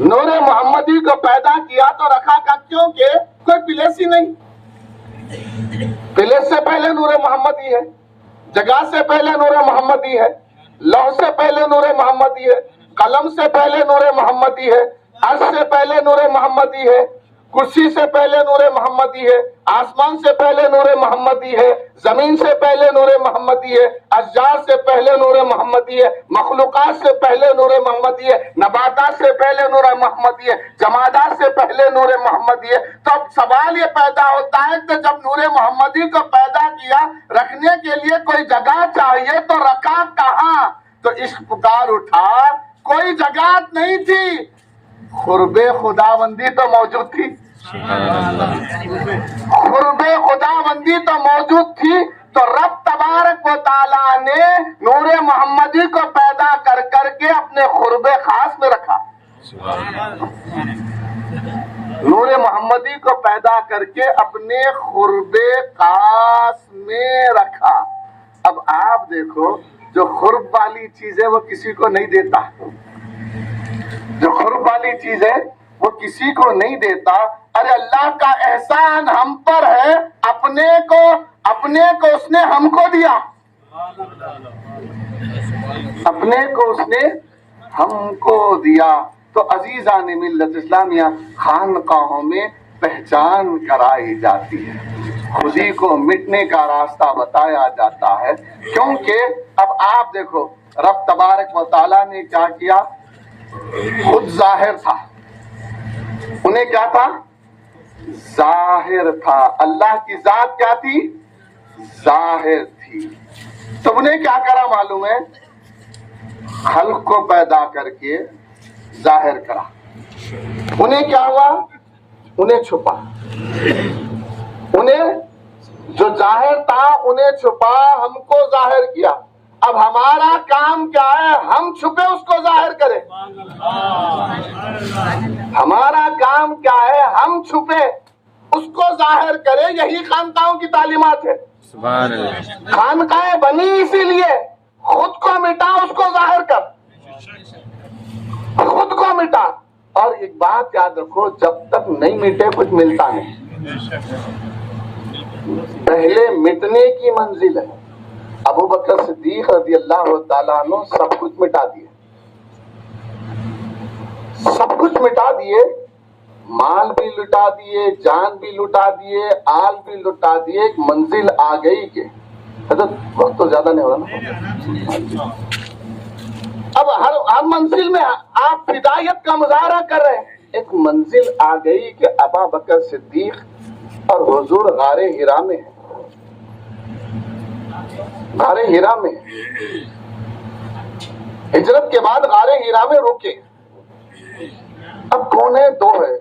نور محمدی کو پیدا کیا تو رکھا کا کیونکہ کوئی پلیس ہی نہیں. پلیس سے پہلے نور محمدی ہے, جگہ سے پہلے نور محمدی ہے, لوح سے پہلے نور محمدی ہے, قلم سے پہلے نور محمدی ہے, عرش سے پہلے نور محمدی ہے, کرسی سے پہلے نور محمدی ہے, آسمان سے پہلے نور محمدی ہے, زمین سے پہلے نور محمدی ہے, اشجار سے پہلے نور محمدی ہے, مخلوقات سے پہلے نور محمدی ہے, نباتات سے پہلے نور محمدی ہے, جمادات سے پہلے نور محمدی ہے. تو اب سوال یہ پیدا ہوتا ہے کہ جب نور محمدی کو پیدا کیا, رکھنے کے لیے کوئی جگہ چاہیے تو رکھا کہاں؟ تو عشق پکار اٹھا, کوئی جگہ نہیں تھی, قرب خداوندی تو موجود تھی. قرب خداوندی تو موجود تھی. تو رب تبارک و تعالیٰ نے نور محمدی کو پیدا کر کے اپنے قرب خاص میں رکھا. نور محمدی کو پیدا کر کے اپنے قرب خاص میں رکھا. اب آپ دیکھو, جو قرب والی چیز ہے وہ کسی کو نہیں دیتا, جو قرب والی چیز ہے وہ کسی کو نہیں دیتا. ارے اللہ کا احسان ہم پر ہے, اپنے کو اس نے ہم کو دیا, اپنے کو اس نے ہم کو دیا. تو عزیزان ملت اسلامیہ, خانقاہوں میں پہچان کرائی جاتی ہے, خودی کو مٹنے کا راستہ بتایا جاتا ہے. کیونکہ اب آپ دیکھو رب تبارک و تعالیٰ نے کیا کیا, خود ظاہر تھا. انہیں کیا تھا؟ ظاہر تھا. اللہ کی ذات کیا تھی؟ ظاہر تھی. تو انہیں کیا کرا معلوم ہے؟ خلق کو پیدا کر کے ظاہر کرا. انہیں کیا ہوا؟ انہیں چھپا. انہیں جو ظاہر تھا انہیں چھپا, ہم کو ظاہر کیا. اب ہمارا کام کیا ہے؟ ہم چھپے اس کو ظاہر کریں. ہمارا کام کیا ہے؟ ہم چھپے اس کو ظاہر کریں. یہی خانقاہوں کی تعلیمات ہے. خانقاہیں بنی اسی لیے, خود کو مٹا اس کو ظاہر کر, خود کو مٹا. اور ایک بات یاد رکھو, جب تک نہیں مٹے کچھ ملتا نہیں. پہلے مٹنے کی منزل ہے. ابو بکر صدیق رضی اللہ تعالیٰ عنہ سب کچھ مٹا دیے, سب کچھ مٹا دیے, مال بھی لٹا دیے, جان بھی لٹا دیے, آل بھی لٹا دیے. ایک منزل آ گئی کہ حضرت وقت تو زیادہ نہیں ہو رہا نا, اب ہر منزل میں آپ فدائیت کا مظاہرہ کر رہے ہیں. ایک منزل آ گئی کہ ابا بکر صدیق اور حضور غار ہرا میں ہیں. غار ہرا میں ہجرت کے بعد غار ہرا میں رکے. اب کون ہے؟ دو ہے,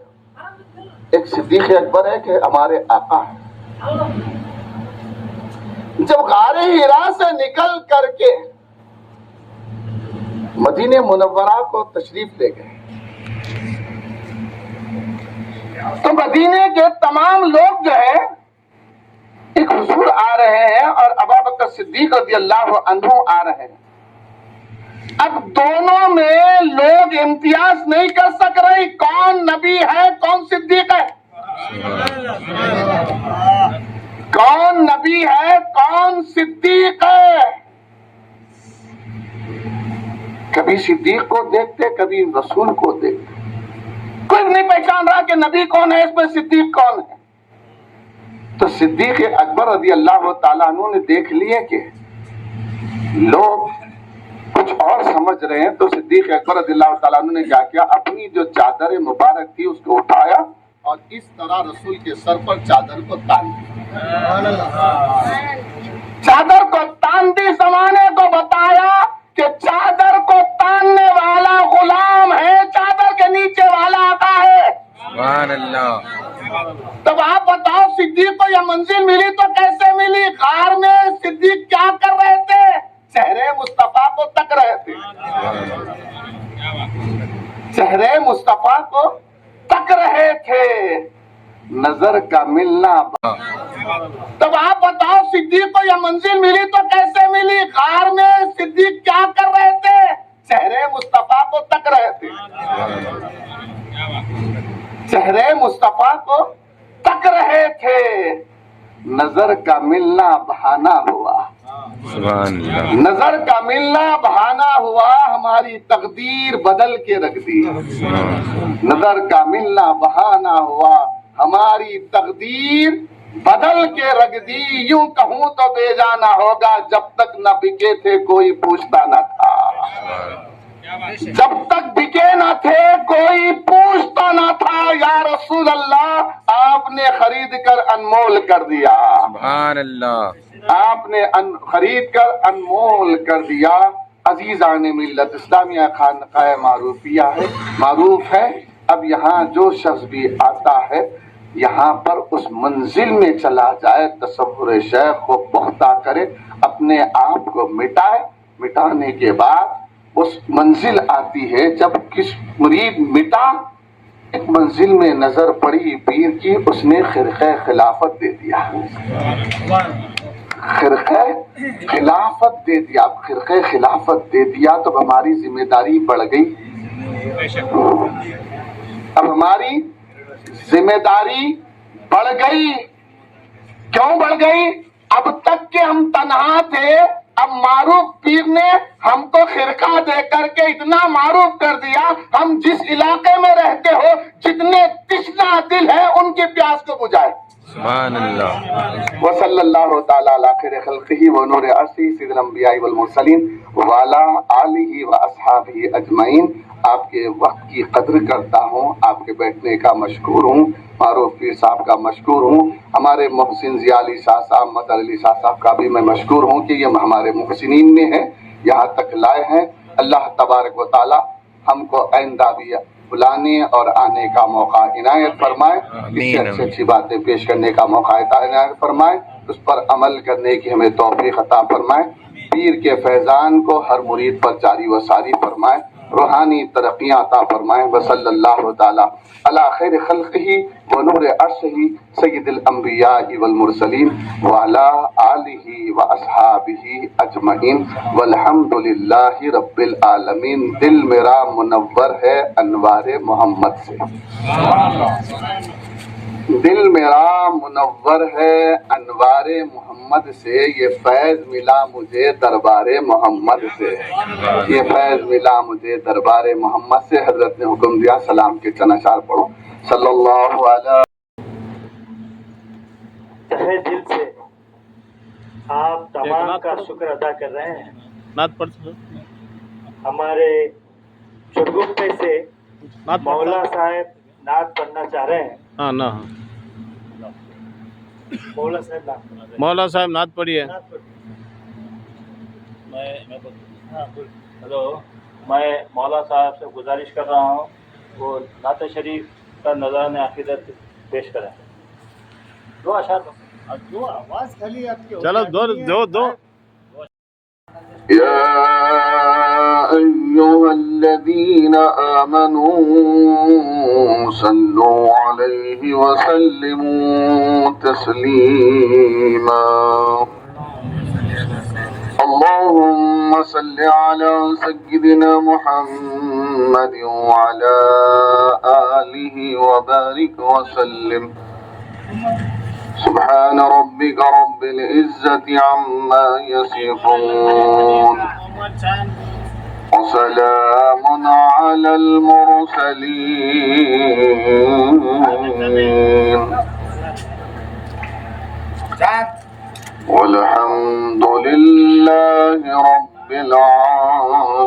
ایک صدیق اکبر ہے کہ ہمارے آقا ہے. جب غار ہرا سے نکل کر کے مدینہ منورہ کو تشریف لے گئے تو مدینے کے تمام لوگ جو ہے ایک حضور آ رہے ہیں اور ابو بکر صدیق رضی اللہ عنہ آ رہے ہیں. اب دونوں میں لوگ امتیاز نہیں کر سک رہے کون نبی ہے کون صدیق ہے, کون نبی ہے کون صدیق ہے. کبھی صدیق کو دیکھتے, کبھی رسول کو دیکھتے, کوئی نہیں پہچان رہا کہ نبی کون ہے, اس میں صدیق کون ہے. تو صدیق اکبر رضی اللہ تعالیٰ عنہ نے دیکھ لیے کہ لوگ کچھ اور سمجھ رہے ہیں, تو صدیق اکبر رضی اللہ تعالیٰ عنہ نے کیا کیا, اپنی جو چادر مبارک تھی اس کو اٹھایا اور اس طرح رسول کے سر پر چادر کو تان دی. چادر کو تان دی, زمانے کو بتایا کہ چادر کو تاننے والا غلام ہے, چادر کے نیچے والا آقا ہے. سبحان اللہ. تب آپ بتاؤ صدیق کو یہ منزل ملی تو کیسے ملی؟ غار میں صدیق کیا کر رہے تھے؟ چہرے مصطفیٰ کو تک رہے تھے, چہرے مصطفیٰ کو تک رہے تھے, نظر کا ملنا. تب آپ بتاؤ صدیق کو یہ منزل ملی تو کیسے ملی؟ غار میں صدیق کیا کر رہے تھے؟ چہرے مصطفیٰ کو تک رہے تھے، چہرے مصطفیٰ کو تک رہے تھے، نظر کا ملنا بہانہ ہوا، سبحان اللہ، نظر کا ملنا بہانہ ہوا، ہماری تقدیر بدل کے رکھ دی، نظر کا ملنا بہانہ ہوا، ہماری تقدیر بدل کے رکھ دی، یوں کہوں تو بے جانا ہوگا، جب تک نہ بکے تھے کوئی پوچھتا نہ تھا، جب تک بکے نہ تھے کوئی پوچھتا نہ تھا، یا رسول اللہ آپ نے خرید کر انمول کر دیا، سبحان اللہ، آپ نے خرید کر انمول کر دیا۔ عزیزان ملت اسلامیہ خانقاہ معروفیہ ہے، معروف ہے، اب یہاں جو شخص بھی آتا ہے یہاں پر اس منزل میں چلا جائے، تصور شیخ کو پختہ کرے، اپنے آپ کو مٹائے، مٹانے کے بعد اس منزل آتی ہے، جب کس مرید مٹا، ایک منزل میں نظر پڑی پیر کی، اس نے خرقہ خلافت دے دیا، خرقہ خلافت دے دیا، اب خرقہ خلافت دے دیا تو ہماری ذمہ داری بڑھ گئی، اب ہماری ذمہ داری بڑھ گئی، کیوں بڑھ گئی؟ اب تک کہ ہم تنہا تھے، اب معروف پیر نے ہم کو خرقہ دے کر کے اتنا معروف کر دیا، ہم جس علاقے میں رہتے ہو جتنے تشنا دل ہے ان کی پیاس کو بجھائے۔ سبحان اللہ، وصلی اللہ تعالی علی خیر خلقہ ونور عرشہ سید الانبیاء والمرسلین وعلی آلہ واصحابہ اجمعین۔ آپ کے وقت کی قدر کرتا ہوں، آپ کے بیٹھنے کا مشکور ہوں، معروف پیر صاحب کا مشکور ہوں، ہمارے محسن ضیاء علی شاہ صاحب، مظہر علی شاہ صاحب کا بھی میں مشکور ہوں کہ یہ ہمارے محسنین میں ہیں، یہاں تک لائے ہیں۔ اللہ تبارک و تعالی ہم کو آئندہ بھی بلانے اور آنے کا موقع عنایت فرمائے، اس سے اچھی اچھی باتیں پیش کرنے کا موقع عنایت فرمائے، اس پر عمل کرنے کی ہمیں توفیق عطا فرمائے، پیر کے فیضان کو ہر مرید پر جاری و ساری فرمائے، روحانی ترقیاں عطا فرمائے۔ وصلی اللہ تعالی علی خیر خلقہ ونور عرشہ سید الانبیاء والمرسلین وعلی آلہ واصحابہ اجمعین والحمد للہ رب العالمین۔ دل میرا منور ہے انوار محمد سے، دل میرا منور ہے انوار محمد سے، یہ فیض ملا مجھے دربار محمد سے، یہ فیض ملا مجھے دربار محمد سے۔ حضرت نے حکم دیا سلام کے چند اشعار پڑھو۔ صلی اللہ علیہ تہہ دل سے آپ تمام کا شکر ادا کر رہے ہیں۔ ہمارے چڑگپے سے مولا صاحب نعت پڑھنا چاہ رہے ہیں۔ مولا صاحب نعت پڑھیے۔ ہلو، میں مولا صاحب سے گزارش کر رہا ہوں وہ نعت شریف کا نذرانِ عقیدت پیش کریں۔ دو اشعار دو آواز خالی آپ کی، چلو دو يا أيها الذين آمنوا صلوا عليه وسلموا تسليما اللهم صل على سيدنا محمد وعلى آله وبارك وسلم سبحان ربك رب العزة عما يصفون وسلام على المرسلين والحمد لله رب العالمين۔